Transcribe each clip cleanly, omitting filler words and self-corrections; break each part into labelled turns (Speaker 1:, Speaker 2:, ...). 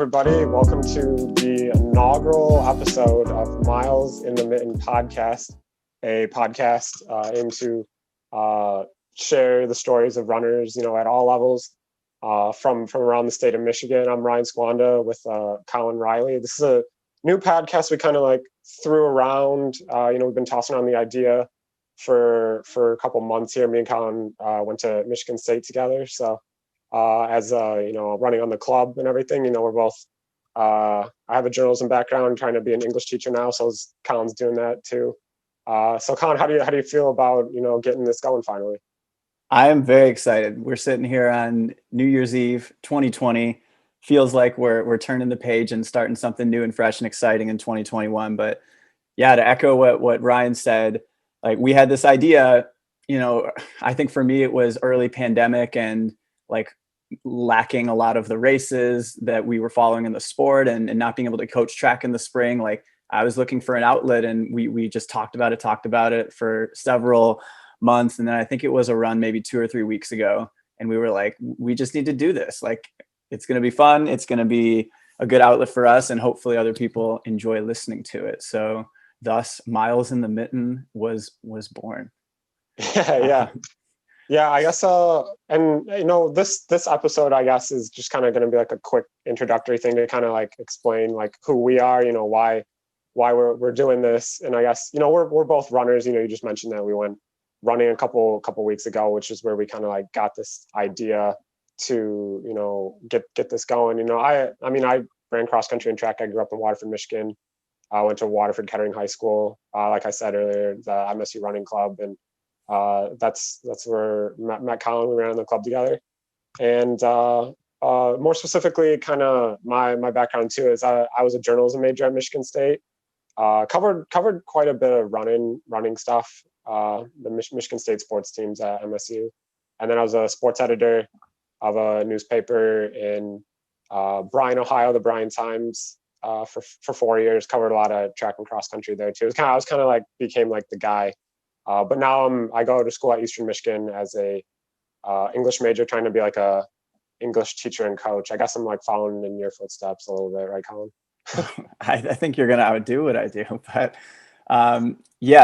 Speaker 1: everybody. Welcome to the inaugural episode of Miles in the Mitten Podcast, a podcast aimed to share the stories of runners, at all levels from around the state of Michigan. I'm Ryan Squanda with Colin Riley. This is a new podcast we kind of threw around. We've been tossing around the idea for a couple months here. Me and Colin went to Michigan State together. So as running on the club and everything, we're both, I have a journalism background, trying to be an English teacher now. So Colin's doing that too. So Colin, how do you feel about, getting this going finally?
Speaker 2: I am very excited. We're sitting here on New Year's Eve, 2020. Feels like we're turning the page and starting something new and fresh and exciting in 2021. But yeah, to echo what Ryan said, we had this idea, I think for me, it was early pandemic and lacking a lot of the races that we were following in the sport and not being able to coach track in the spring. I was looking for an outlet, and we just talked about it for several months. And then I think it was a run maybe 2 or 3 weeks ago. And we were like, we just need to do this. It's going to be fun. It's going to be a good outlet for us, and hopefully other people enjoy listening to it. So thus Miles in the Mitten was born.
Speaker 1: Yeah, I guess this episode, I guess, is just kind of going to be a quick introductory thing to kind of explain who we are, why we're doing this. And I guess we're both runners. You just mentioned that we went running a couple weeks ago, which is where we kind of got this idea to get this going. I ran cross country and track. I grew up in Waterford, Michigan. I went to Waterford Kettering High School, like I said earlier, the MSU Running Club, and that's where met Colin. We ran in the club together. And more specifically, kind of my background too is I was a journalism major at Michigan State. Covered quite a bit of running stuff. The Michigan State sports teams at MSU, and then I was a sports editor of a newspaper in Bryan, Ohio, the Bryan Times, for 4 years. Covered a lot of track and cross country there too. I was kind of became the guy. But now I go to school at Eastern Michigan as a English major, trying to be a English teacher and coach. I guess I'm following in your footsteps a little bit, right, Colin?
Speaker 2: I think you're going to outdo what I do. But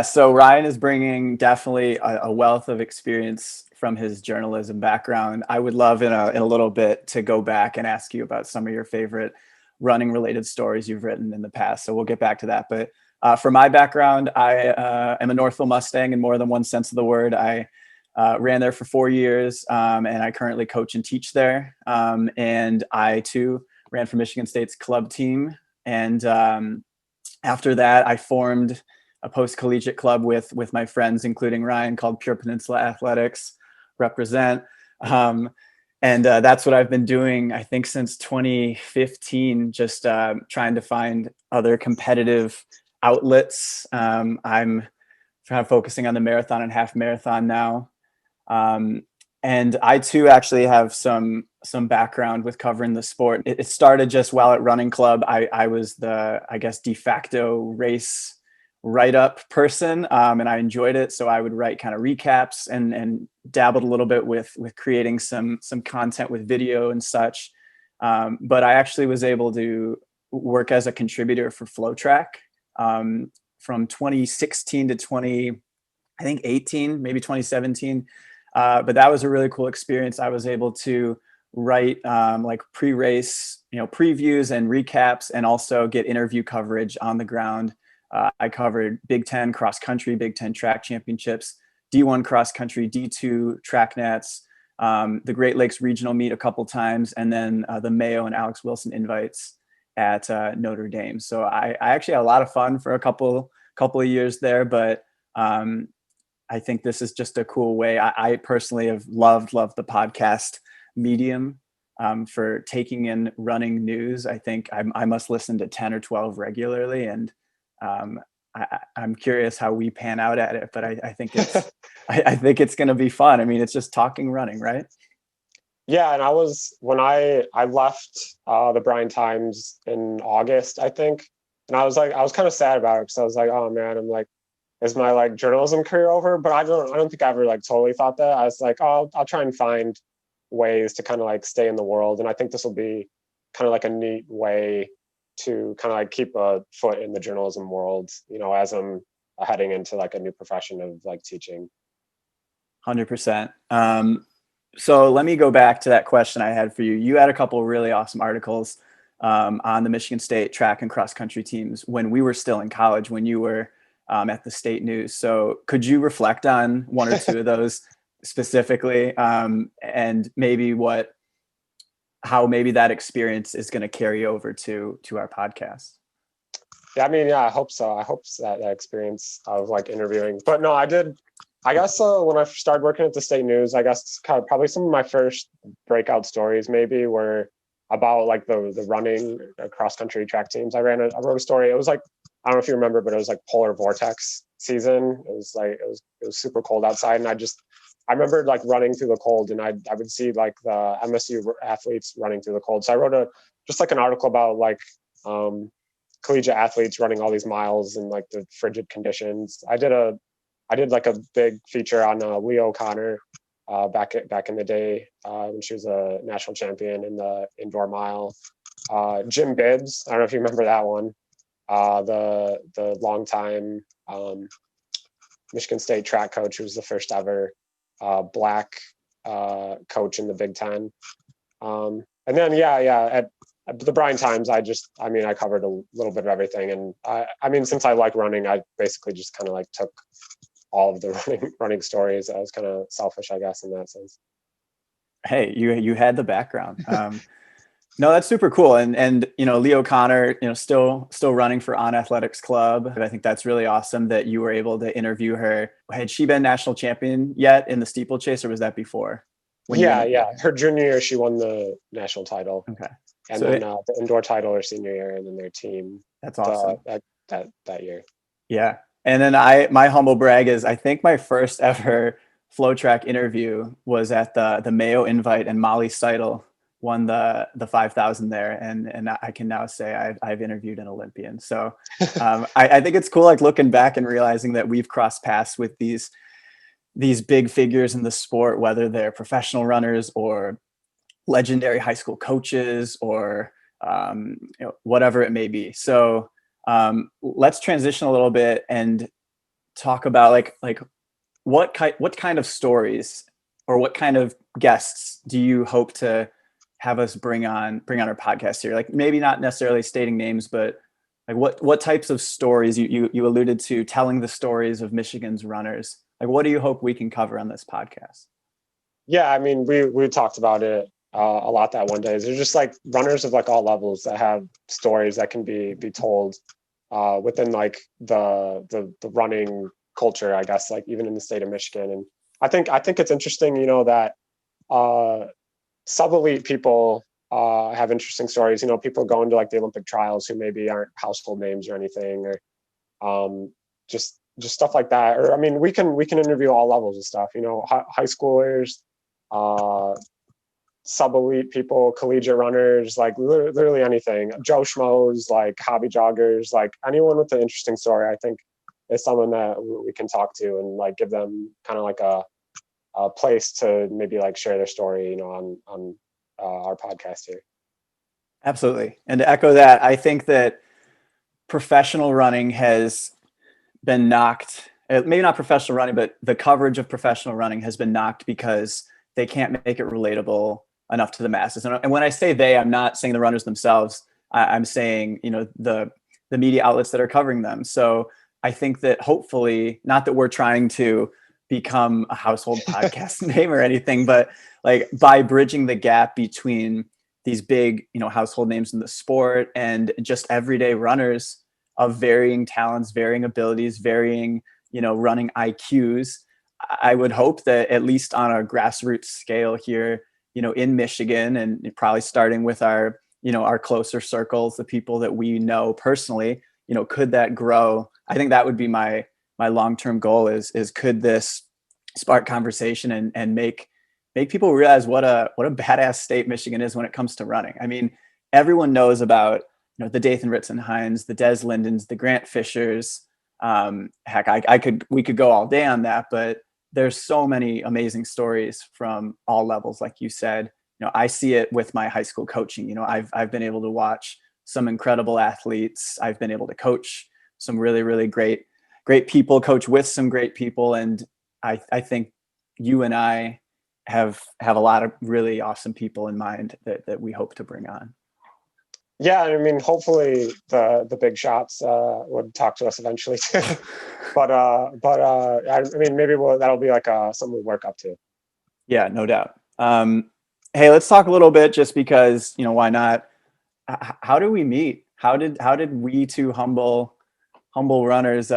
Speaker 2: so Ryan is bringing definitely a wealth of experience from his journalism background. I would love in a little bit to go back and ask you about some of your favorite running related stories you've written in the past. So we'll get back to that. But for my background, I am a Northville Mustang in more than one sense of the word. I ran there for 4 years, and I currently coach and teach there. And I too ran for Michigan State's club team. And after that, I formed a post-collegiate club with my friends, including Ryan, called Pure Peninsula Athletics. Represent. And that's what I've been doing, I think, since 2015, just trying to find other competitive outlets. I'm kind of focusing on the marathon and half marathon now. And I too actually have some background with covering the sport. It started just while at Running Club. I was the, I guess, de facto race write-up person, and I enjoyed it. So I would write kind of recaps and dabbled a little bit with creating some content with video and such. But I actually was able to work as a contributor for FlowTrack from 2016 to 2018, maybe 2017. But that was a really cool experience. I was able to write pre-race, previews and recaps, and also get interview coverage on the ground. I covered Big Ten cross country, Big Ten track championships, D1 cross country, D2 track nats, the Great Lakes regional meet a couple times, and then the Mayo and Alex Wilson invites at Notre Dame. So I actually had a lot of fun for a couple of years there, but I think this is just a cool way. I personally have loved the podcast medium for taking in running news. I think I must listen to 10 or 12 regularly, and I'm curious how we pan out at it, but I think it's I think it's going to be fun. I mean, it's just talking running, right?
Speaker 1: Yeah, and when I left the Bryan Times in August, I think, and I was kind of sad about it, because I was oh man, I'm is my journalism career over? But I don't think I ever totally thought that. I was I'll try and find ways to kind of stay in the world, and I think this will be kind of like a neat way to kind of like keep a foot in the journalism world, as I'm heading into like a new profession of like teaching.
Speaker 2: 100%. So let me go back to that question I had for you. You had a couple of really awesome articles on the Michigan State track and cross country teams when we were still in college, when you were at the State News. So could you reflect on one or two of those specifically, and maybe how maybe that experience is going to carry over to our podcast?
Speaker 1: Yeah, I mean, yeah, I hope so. I hope that experience of like interviewing. But no, I did. I guess when I started working at the State News, I guess probably some of my first breakout stories maybe were about like the running cross country track teams. I wrote a story. It was like, I don't know if you remember, but it was like polar vortex season. It was like it was super cold outside, and I remember like running through the cold, and I would see like the MSU athletes running through the cold. So I wrote just like an article about like collegiate athletes running all these miles in like the frigid conditions. I did like a big feature on Leah O'Connor back in the day when she was a national champion in the indoor mile. Jim Bibbs, I don't know if you remember that one. The longtime Michigan State track coach, who was the first ever Black coach in the Big Ten. And then at the Bryan Times, I covered a little bit of everything. And I mean, since I like running, I basically just kind of like took all of the running stories. I was kind of selfish, I guess, in that sense.
Speaker 2: Hey, you had the background. No, that's super cool. And Leah O'Connor, still running for On Athletics Club. I think that's really awesome that you were able to interview her. Had she been national champion yet in the steeplechase, or was that before?
Speaker 1: Yeah. Her junior year, she won the national title.
Speaker 2: Okay.
Speaker 1: And so then the indoor title her senior year, and then their team.
Speaker 2: That's awesome.
Speaker 1: That year.
Speaker 2: Yeah. And then my humble brag is I think my first ever Flow Track interview was at the Mayo Invite, and Molly Seidel won the 5,000 there. And I can now say I've interviewed an Olympian. So I think it's cool, like looking back and realizing that we've crossed paths with these big figures in the sport, whether they're professional runners or legendary high school coaches or whatever it may be. So let's transition a little bit and talk about like what kind of stories or what kind of guests do you hope to have us bring on our podcast here? Like maybe not necessarily stating names, but like what types of stories you alluded to telling the stories of Michigan's runners. Like what do you hope we can cover on this podcast?
Speaker 1: Yeah, I mean, we talked about it a lot that one day. There's just like runners of like all levels that have stories that can be told within like the running culture, I guess, like even in the state of Michigan. And I think it's interesting, that sub-elite people have interesting stories. People going to like the Olympic trials who maybe aren't household names or anything, or just stuff like that. Or I mean, we can interview all levels of stuff. High schoolers, sub-elite people, collegiate runners, like literally anything. Joe Schmoes, like hobby joggers, like anyone with an interesting story, I think is someone that we can talk to and like give them kind of like a place to maybe like share their story, on our podcast here.
Speaker 2: Absolutely. And to echo that, I think that professional running has been knocked, maybe not professional running, but the coverage of professional running has been knocked because they can't make it relatable enough to the masses. And when I say they, I'm not saying the runners themselves. I'm saying, the media outlets that are covering them. So I think that hopefully, not that we're trying to become a household podcast name or anything, but like by bridging the gap between these big, household names in the sport and just everyday runners of varying talents, varying abilities, varying, running IQs, I would hope that at least on a grassroots scale here, in Michigan, and probably starting with our closer circles, the people that we know personally, could that grow? I think that would be my long-term goal is could this spark conversation and make people realize what a badass state Michigan is when it comes to running. I mean, everyone knows about, the Dathan Ritzenheins, the Des Lindens, the Grant Fishers. Heck, we could go all day on that, but there's so many amazing stories from all levels, like you said, I see it with my high school coaching. I've been able to watch some incredible athletes. I've been able to coach some really, really great people, coach with some great people. And I think you and I have a lot of really awesome people in mind that we hope to bring on.
Speaker 1: Yeah, I mean, hopefully the big shots would talk to us eventually too. but I mean, maybe that'll be like something we work up to.
Speaker 2: Yeah, no doubt. Hey, let's talk a little bit, just because, why not? How do we meet? How did we two humble runners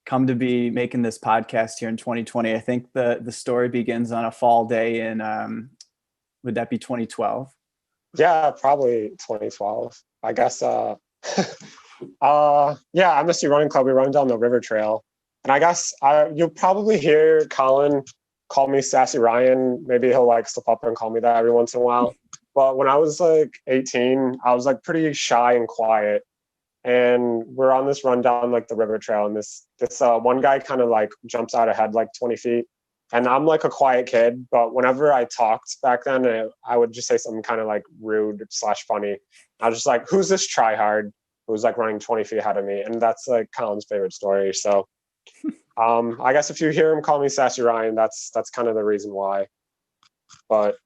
Speaker 2: come to be making this podcast here in 2020? I think the story begins on a fall day in would that be 2012?
Speaker 1: Yeah, probably 2012. I guess yeah, MSU Running Club, we run down the river trail. And I guess you'll probably hear Colin call me Sassy Ryan. Maybe he'll like slip up and call me that every once in a while. But when I was like 18, I was like pretty shy and quiet. And we're on this run down like the river trail, and this one guy kind of like jumps out ahead like 20 feet. And I'm like a quiet kid, but whenever I talked back then, I would just say something kind of like rude / funny. I was just like, who's this tryhard who's like running 20 feet ahead of me? And that's like Colin's favorite story. So I guess if you hear him call me Sassy Ryan, that's kind of the reason why. But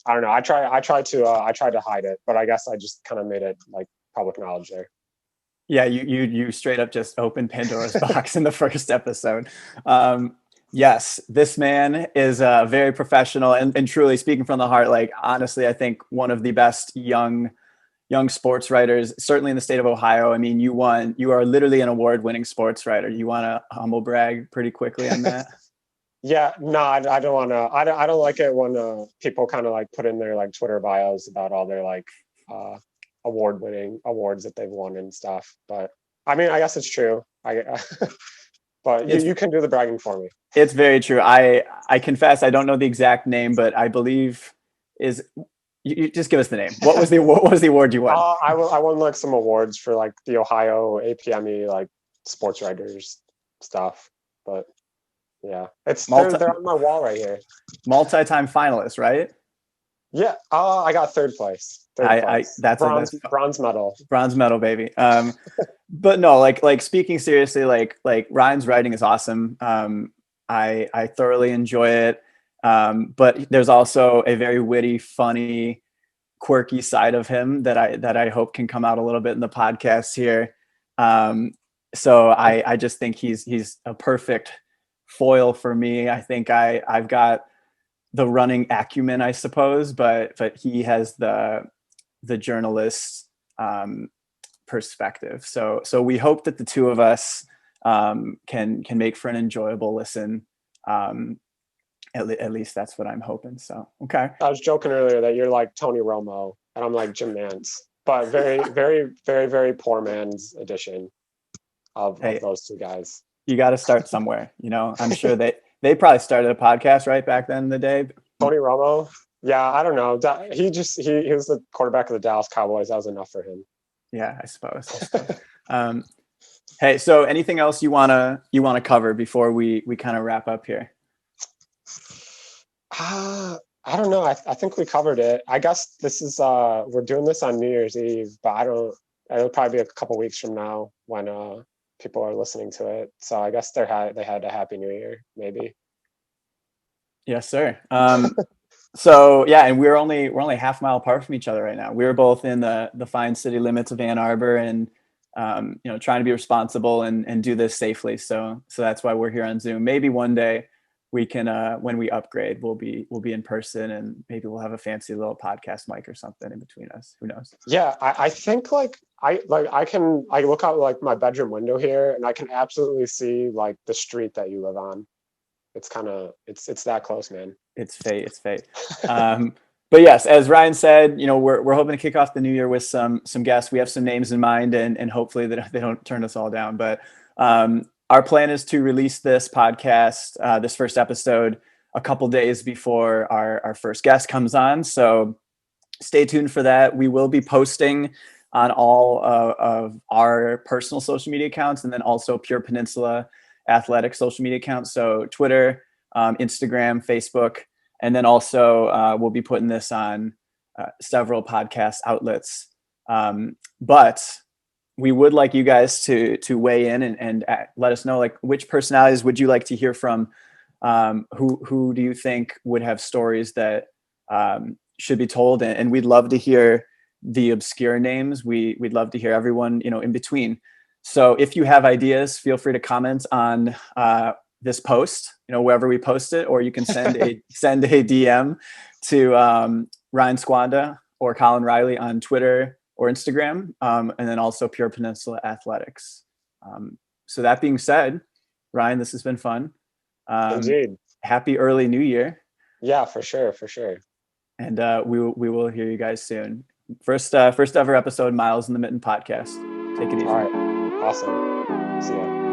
Speaker 1: I don't know. I tried to hide it, but I guess I just kind of made it like public knowledge there.
Speaker 2: Yeah, you straight up just opened Pandora's box in the first episode. Yes, this man is very professional and truly speaking from the heart. Like, honestly, I think one of the best young sports writers, certainly in the state of Ohio. I mean, you are literally an award-winning sports writer. You want to humble brag pretty quickly on that?
Speaker 1: Yeah, no, I don't want to. I don't like it when people kind of like put in their like Twitter bios about all their like award-winning awards that they've won and stuff. But I mean, I guess it's true. But you can do the bragging for me.
Speaker 2: It's very true. I confess I don't know the exact name, but I believe you just give us the name. What was the award you won?
Speaker 1: I won like some awards for like the Ohio APME like sports writers stuff. But yeah, they're on my wall right here.
Speaker 2: Multi-time finalist, right?
Speaker 1: Yeah. I got third place. That's bronze medal.
Speaker 2: Bronze medal, baby. But no, like speaking seriously, like Ryan's writing is awesome. I thoroughly enjoy it. But there's also a very witty, funny, quirky side of him that I hope can come out a little bit in the podcast here. So I just think he's a perfect foil for me. I think I've got the running acumen, I suppose, but he has the journalist perspective. So we hope that the two of us can make for an enjoyable listen. At least that's what I'm hoping. So, okay.
Speaker 1: I was joking earlier that you're like Tony Romo and I'm like Jim Nantz, but very, very, very, very poor man's edition of those two guys.
Speaker 2: You got to start somewhere, I'm sure they probably started a podcast right back then in the day.
Speaker 1: Tony Romo. Yeah. I don't know. He was the quarterback of the Dallas Cowboys. That was enough for him.
Speaker 2: Yeah, I suppose. Hey, so anything else you want to cover before we kind of wrap up here?
Speaker 1: I don't know. I think we covered it. I guess this is we're doing this on New Year's Eve, but it'll probably be a couple weeks from now when people are listening to it. So I guess they had a Happy New Year, maybe.
Speaker 2: Yes, sir. So yeah, and we're only half a mile apart from each other right now. We're both in the fine city limits of Ann Arbor, and trying to be responsible and do this safely. So that's why we're here on Zoom. Maybe one day we can, when we upgrade, we'll be in person, and maybe we'll have a fancy little podcast mic or something in between us. Who knows? Yeah,
Speaker 1: I think I look out like my bedroom window here, and I can absolutely see like the street that you live on. It's kind of it's that close, man.
Speaker 2: It's fate. But yes, as Ryan said, we're hoping to kick off the new year with some guests. We have some names in mind, and hopefully they don't turn us all down. But our plan is to release this podcast, this first episode, a couple days before our first guest comes on. So stay tuned for that. We will be posting on all of our personal social media accounts, and then also Pure Peninsula Athletic social media accounts. So Twitter, Instagram, Facebook. And then also we'll be putting this on several podcast outlets. But we would like you guys to weigh in and let us know, like, which personalities would you like to hear from? Who do you think would have stories that should be told? And we'd love to hear the obscure names. We'd love to hear everyone, in between. So if you have ideas, feel free to comment on this post, wherever we post it, or you can send a DM to Ryan Squanda or Colin Riley on Twitter or Instagram, and then also Pure Peninsula Athletics. So that being said, Ryan, this has been fun.
Speaker 1: Indeed.
Speaker 2: Happy early New Year.
Speaker 1: Yeah, for sure.
Speaker 2: And we will hear you guys soon. First ever episode, Miles in the Mitten Podcast. Take it easy.
Speaker 1: All right. Awesome. See ya.